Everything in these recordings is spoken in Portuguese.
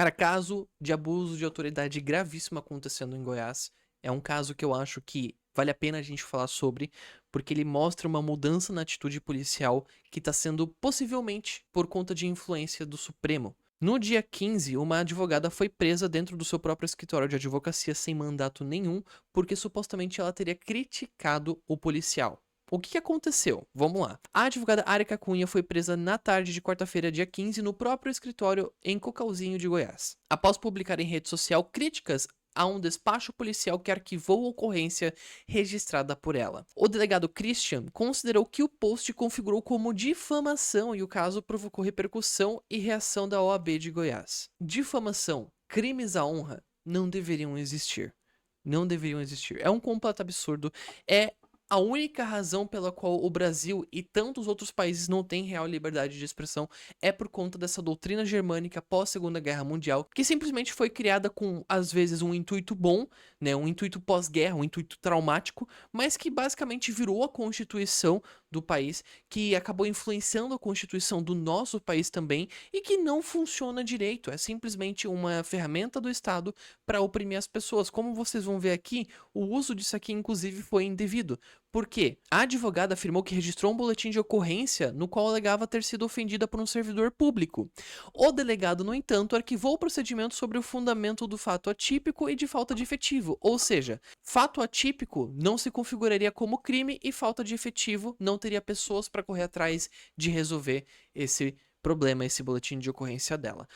Cara, caso de abuso de autoridade gravíssimo acontecendo em Goiás. É um caso que eu acho que vale a pena a gente falar sobre, porque ele mostra uma mudança na atitude policial que está sendo possivelmente por conta de influência do Supremo. No dia 15, uma advogada foi presa dentro do seu próprio escritório de advocacia sem mandato nenhum, porque supostamente ela teria criticado o policial. O que aconteceu? Vamos lá. A advogada Arica Cunha foi presa na tarde de quarta-feira, dia 15, no próprio escritório em Cocalzinho de Goiás, após publicar em rede social críticas a um despacho policial que arquivou a ocorrência registrada por ela. O delegado Christian considerou que o post configurou como difamação e o caso provocou repercussão e reação da OAB de Goiás. Difamação, crimes à honra não deveriam existir. Não deveriam existir. É um completo absurdo. É a única razão pela qual o Brasil e tantos outros países não têm real liberdade de expressão é por conta dessa doutrina germânica pós-Segunda Guerra Mundial, que simplesmente foi criada com, às vezes, um intuito bom, né, um intuito pós-guerra, um intuito traumático, mas que basicamente virou a Constituição do país, que acabou influenciando a Constituição do nosso país também e que não funciona direito. É simplesmente uma ferramenta do Estado para oprimir as pessoas. Como vocês vão ver aqui, o uso disso aqui, inclusive, foi indevido. Por quê? A advogada afirmou que registrou um boletim de ocorrência no qual alegava ter sido ofendida por um servidor público. O delegado, no entanto, arquivou o procedimento sobre o fundamento do fato atípico e de falta de efetivo, ou seja, fato atípico não se configuraria como crime e falta de efetivo não teria pessoas para correr atrás de resolver esse problema, esse boletim de ocorrência dela.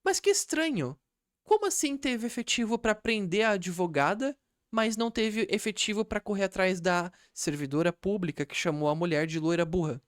Mas que estranho! Como assim teve efetivo para prender a advogada, mas não teve efetivo para correr atrás da servidora pública que chamou a mulher de loira burra?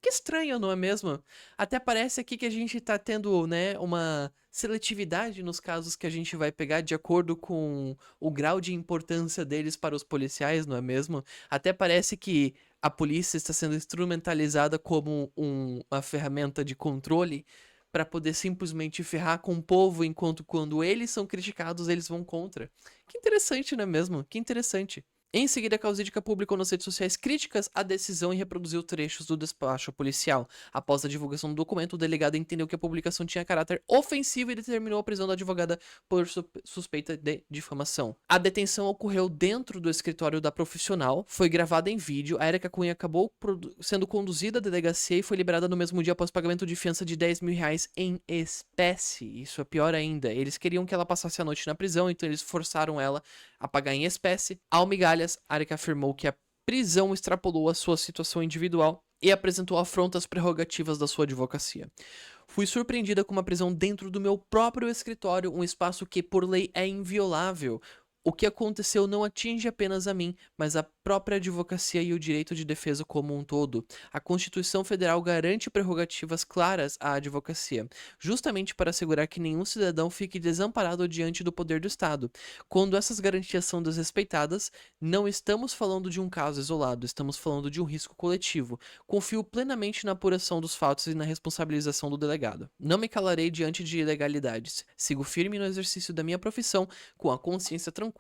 Que estranho, não é mesmo? Até parece aqui que a gente tá tendo, né, uma seletividade nos casos que a gente vai pegar de acordo com o grau de importância deles para os policiais, não é mesmo? Até parece que a polícia está sendo instrumentalizada como uma ferramenta de controle para poder simplesmente ferrar com o povo, enquanto quando eles são criticados, eles vão contra. Que interessante, não é mesmo? Que interessante. Em seguida, a Causídica publicou nas redes sociais críticas à decisão e reproduziu trechos do despacho policial. Após a divulgação do documento, o delegado entendeu que a publicação tinha caráter ofensivo e determinou a prisão da advogada por suspeita de difamação. A detenção ocorreu dentro do escritório da profissional, foi gravada em vídeo, a Arica Cunha acabou sendo conduzida à delegacia e foi liberada no mesmo dia após pagamento de fiança de R$ 10.000 em espécie. Isso é pior ainda. Eles queriam que ela passasse a noite na prisão, então eles forçaram ela a pagar em espécie. Ao migalhas, Arica afirmou que a prisão extrapolou a sua situação individual e apresentou afronta às prerrogativas da sua advocacia. Fui surpreendida com uma prisão dentro do meu próprio escritório, um espaço que, por lei, é inviolável. O que aconteceu não atinge apenas a mim, mas a própria advocacia e o direito de defesa como um todo. A Constituição Federal garante prerrogativas claras à advocacia, justamente para assegurar que nenhum cidadão fique desamparado diante do poder do Estado. Quando essas garantias são desrespeitadas, não estamos falando de um caso isolado, estamos falando de um risco coletivo. Confio plenamente na apuração dos fatos e na responsabilização do delegado. Não me calarei diante de ilegalidades. Sigo firme no exercício da minha profissão, com a consciência tranquila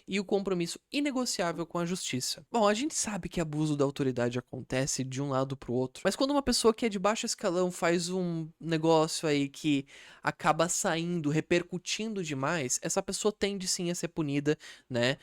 e o compromisso inegociável com a justiça. Bom, a gente sabe que abuso da autoridade acontece de um lado pro outro, mas quando uma pessoa que é de baixo escalão faz um negócio aí que acaba saindo, repercutindo demais, essa pessoa tende sim a ser punida, né?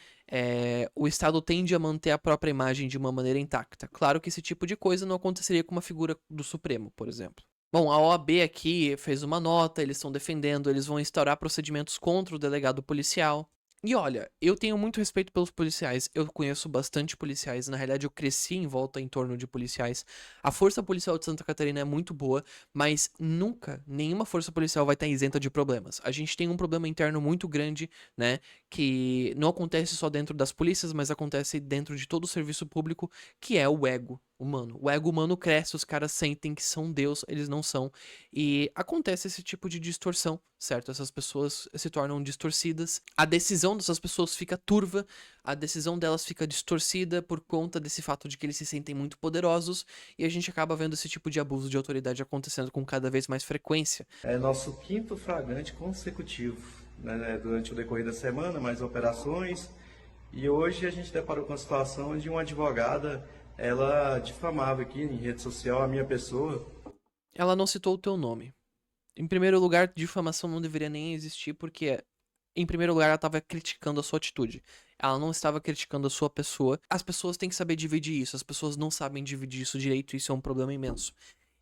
O Estado tende a manter a própria imagem de uma maneira intacta. Claro que esse tipo de coisa não aconteceria com uma figura do Supremo, por exemplo. Bom, a OAB aqui fez uma nota, eles estão defendendo, eles vão instaurar procedimentos contra o delegado policial. E olha, eu tenho muito respeito pelos policiais, eu conheço bastante policiais, na realidade eu cresci em volta em torno de policiais. A força policial de Santa Catarina é muito boa, mas nunca, nenhuma força policial vai estar isenta de problemas. A gente tem um problema interno muito grande, né, que não acontece só dentro das polícias, mas acontece dentro de todo o serviço público, que é o ego humano. O ego humano cresce, os caras sentem que são Deus, eles não são. E acontece esse tipo de distorção, certo? Essas pessoas se tornam distorcidas. A decisão dessas pessoas fica turva, a decisão delas fica distorcida por conta desse fato de que eles se sentem muito poderosos e a gente acaba vendo esse tipo de abuso de autoridade acontecendo com cada vez mais frequência. É nosso quinto flagrante consecutivo, né, durante o decorrer da semana, mais operações. E hoje a gente deparou com a situação onde uma advogada, ela difamava aqui em rede social a minha pessoa. Ela não citou o teu nome. Em primeiro lugar, difamação não deveria nem existir, porque, em primeiro lugar, ela estava criticando a sua atitude. Ela não estava criticando a sua pessoa. As pessoas têm que saber dividir isso. As pessoas não sabem dividir isso direito, e isso é um problema imenso.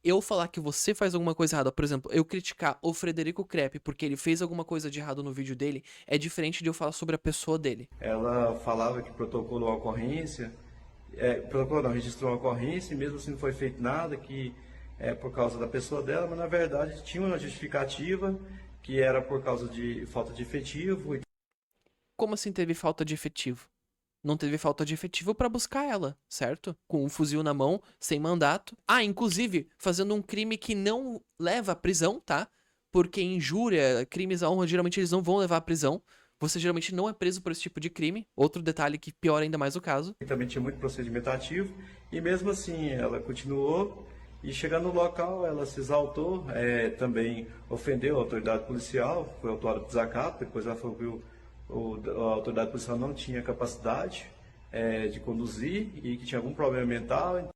Eu falar que você faz alguma coisa errada, por exemplo, eu criticar o Frederico Crepe porque ele fez alguma coisa de errado no vídeo dele, é diferente de eu falar sobre a pessoa dele. Ela falava que protocolou a ocorrência, protocolou não, registrou a ocorrência e mesmo assim não foi feito nada, que é por causa da pessoa dela, mas na verdade tinha uma justificativa que era por causa de falta de efetivo. Como assim teve falta de efetivo? Não teve falta de efetivo pra buscar ela, certo? Com um fuzil na mão, sem mandato. Ah, inclusive, fazendo um crime que não leva à prisão, tá? Porque injúria, crimes à honra, geralmente eles não vão levar à prisão. Você geralmente não é preso por esse tipo de crime. Outro detalhe que piora ainda mais o caso. E também tinha muito procedimento ativo, e mesmo assim ela continuou, e chegando no local ela se exaltou, também ofendeu a autoridade policial, foi autuada por desacato, depois ela falou que a autoridade policial não tinha capacidade de conduzir e que tinha algum problema mental.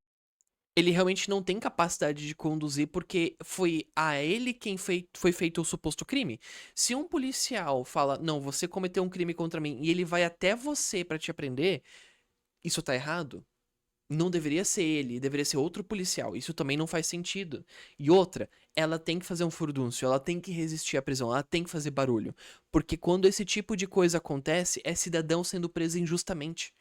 Ele realmente não tem capacidade de conduzir porque foi a ele quem foi feito o suposto crime. Se um policial fala, não, você cometeu um crime contra mim, e ele vai até você pra te prender, isso tá errado? Não deveria ser ele, deveria ser outro policial. Isso também não faz sentido. E outra, ela tem que fazer um furdúncio, ela tem que resistir à prisão, ela tem que fazer barulho. Porque quando esse tipo de coisa acontece, é cidadão sendo preso injustamente.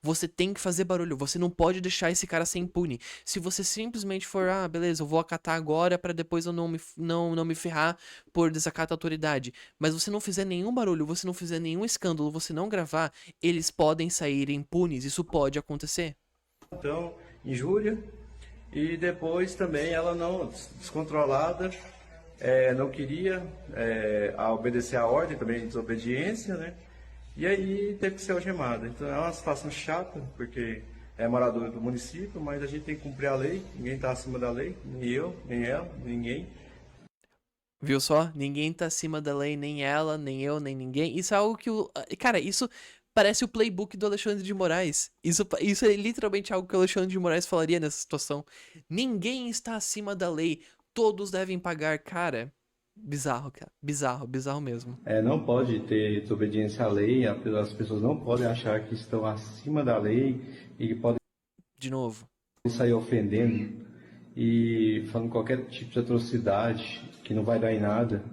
Você tem que fazer barulho, você não pode deixar esse cara ser impune. Se você simplesmente for, ah, beleza, eu vou acatar agora pra depois eu não me ferrar por desacato à autoridade. Mas você não fizer nenhum barulho, você não fizer nenhum escândalo, você não gravar, eles podem sair impunes, isso pode acontecer. Então, injúria, e depois também ela não, descontrolada, não queria obedecer a ordem, também desobediência, né? E aí teve que ser algemada. Então é uma situação chata, porque é morador do município, mas a gente tem que cumprir a lei, ninguém está acima da lei, nem eu, nem ela, ninguém. Viu só? Ninguém tá acima da lei, nem ela, nem eu, nem ninguém. Isso é algo que o. Cara, isso parece o playbook do Alexandre de Moraes. Isso é literalmente algo que o Alexandre de Moraes falaria nessa situação. Ninguém está acima da lei. Todos devem pagar. Cara, bizarro, cara. Bizarro, bizarro mesmo. Não pode ter desobediência à lei, as pessoas não podem achar que estão acima da lei e que podem De novo. sair ofendendo e falando qualquer tipo de atrocidade que não vai dar em nada.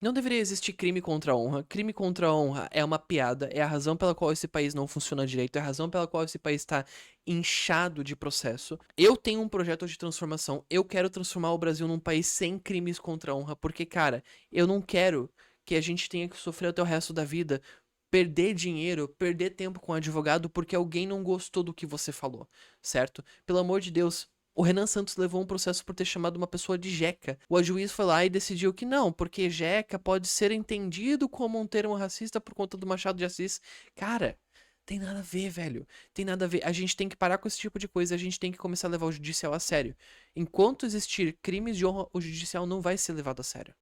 Não deveria existir crime contra a honra. Crime contra a honra é uma piada, é a razão pela qual esse país não funciona direito, é a razão pela qual esse país está inchado de processo. Eu tenho um projeto de transformação, eu quero transformar o Brasil num país sem crimes contra a honra, porque, cara, eu não quero que a gente tenha que sofrer até o resto da vida, perder dinheiro, perder tempo com advogado porque alguém não gostou do que você falou, certo? Pelo amor de Deus. O Renan Santos levou um processo por ter chamado uma pessoa de jeca. O juiz foi lá e decidiu que não, porque jeca pode ser entendido como um termo racista por conta do Machado de Assis. Cara, tem nada a ver, velho. Tem nada a ver. A gente tem que parar com esse tipo de coisa, a gente tem que começar a levar o judicial a sério. Enquanto existir crimes de honra, o judicial não vai ser levado a sério.